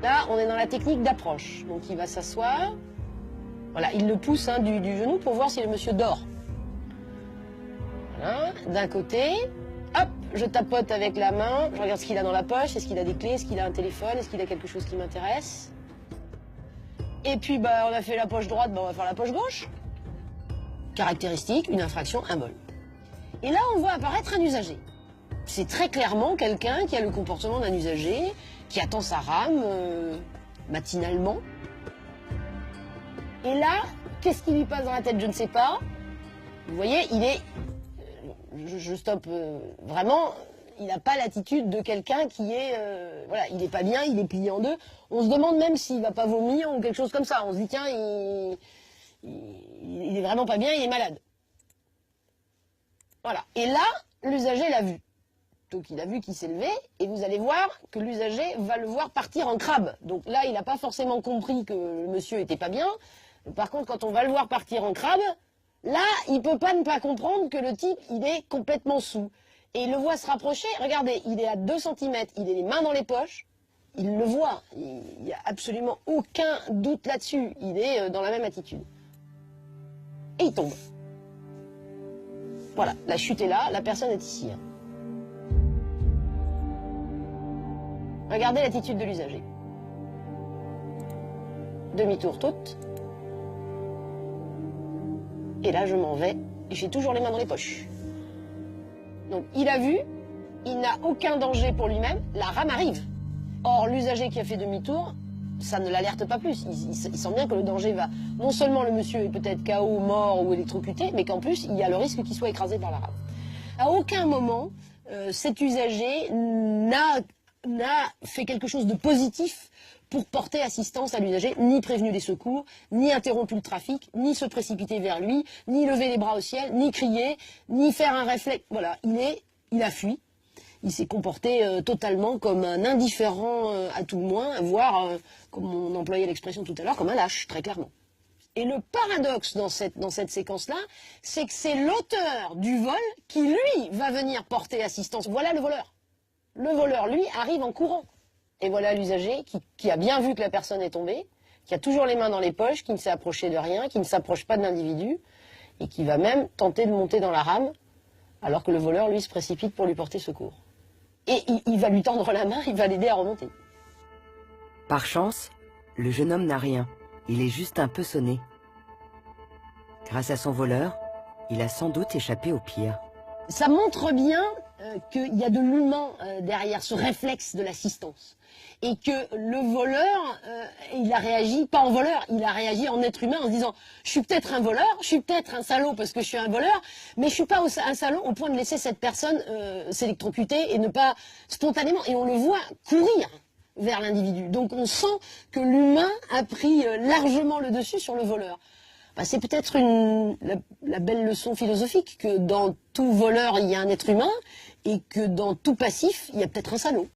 Là, on est dans la technique d'approche. Donc il va s'asseoir. Voilà, il le pousse du genou pour voir si le monsieur dort. Voilà, d'un côté. Hop, je tapote avec la main. Je regarde ce qu'il a dans la poche. Est-ce qu'il a des clés? Est-ce qu'il a un téléphone? Est-ce qu'il a quelque chose qui m'intéresse? Et puis, on a fait la poche droite, on va faire la poche gauche. Caractéristique, une infraction, un vol. Et là, on voit apparaître un usager. C'est très clairement quelqu'un qui a le comportement d'un usager, qui attend sa rame matinalement. Et là, qu'est-ce qui lui passe dans la tête? Je ne sais pas. Vous voyez, il est... je stoppe vraiment, il n'a pas l'attitude de quelqu'un qui est... voilà, il n'est pas bien, il est plié en deux. On se demande même s'il ne va pas vomir ou quelque chose comme ça. On se dit, tiens, il est vraiment pas bien, il est malade. Voilà. Et là, l'usager l'a vu. Donc il a vu qu'il s'est levé, et vous allez voir que l'usager va le voir partir en crabe. Donc là, il n'a pas forcément compris que le monsieur était pas bien. Par contre, quand on va le voir partir en crabe, là, il peut pas ne pas comprendre que le type, il est complètement saoul. Et il le voit se rapprocher, regardez, il est à 2 cm, il a les mains dans les poches, il le voit, il n'y a absolument aucun doute là-dessus, il est dans la même attitude. Et il tombe. Voilà, la chute est là, la personne est ici. Regardez l'attitude de l'usager. Demi-tour toute. Et là, je m'en vais. Et j'ai toujours les mains dans les poches. Donc, il a vu. Il n'a aucun danger pour lui-même. La rame arrive. Or, l'usager qui a fait demi-tour, ça ne l'alerte pas plus. Il sent bien que le danger va... Non seulement le monsieur est peut-être KO, mort ou électrocuté, mais qu'en plus, il y a le risque qu'il soit écrasé par la rame. À aucun moment, cet usager n'a fait quelque chose de positif pour porter assistance à l'usager, ni prévenu les secours, ni interrompu le trafic, ni se précipiter vers lui, ni lever les bras au ciel, ni crier, ni faire un réflexe. Voilà, il a fui. Il s'est comporté totalement comme un indifférent à tout le moins, voire, comme on employait l'expression tout à l'heure, comme un lâche, très clairement. Et le paradoxe dans cette séquence-là, c'est que c'est l'auteur du vol qui, lui, va venir porter assistance. Voilà le voleur. Le voleur, lui, arrive en courant. Et voilà l'usager qui a bien vu que la personne est tombée, qui a toujours les mains dans les poches, qui ne s'est approché de rien, qui ne s'approche pas de l'individu, et qui va même tenter de monter dans la rame, alors que le voleur, lui, se précipite pour lui porter secours. Et il va lui tendre la main, il va l'aider à remonter. Par chance, le jeune homme n'a rien. Il est juste un peu sonné. Grâce à son voleur, il a sans doute échappé au pire. Ça montre bien qu'il y a de l'humain derrière ce réflexe de l'assistance. Et que le voleur, il a réagi pas en voleur, il a réagi en être humain en se disant « Je suis peut-être un voleur, je suis peut-être un salaud parce que je suis un voleur, mais je suis pas un salaud au point de laisser cette personne s'électrocuter et ne pas spontanément... » Et on le voit courir vers l'individu. Donc on sent que l'humain a pris largement le dessus sur le voleur. C'est peut-être la belle leçon philosophique que dans tout voleur, il y a un être humain et que dans tout passif, il y a peut-être un salaud.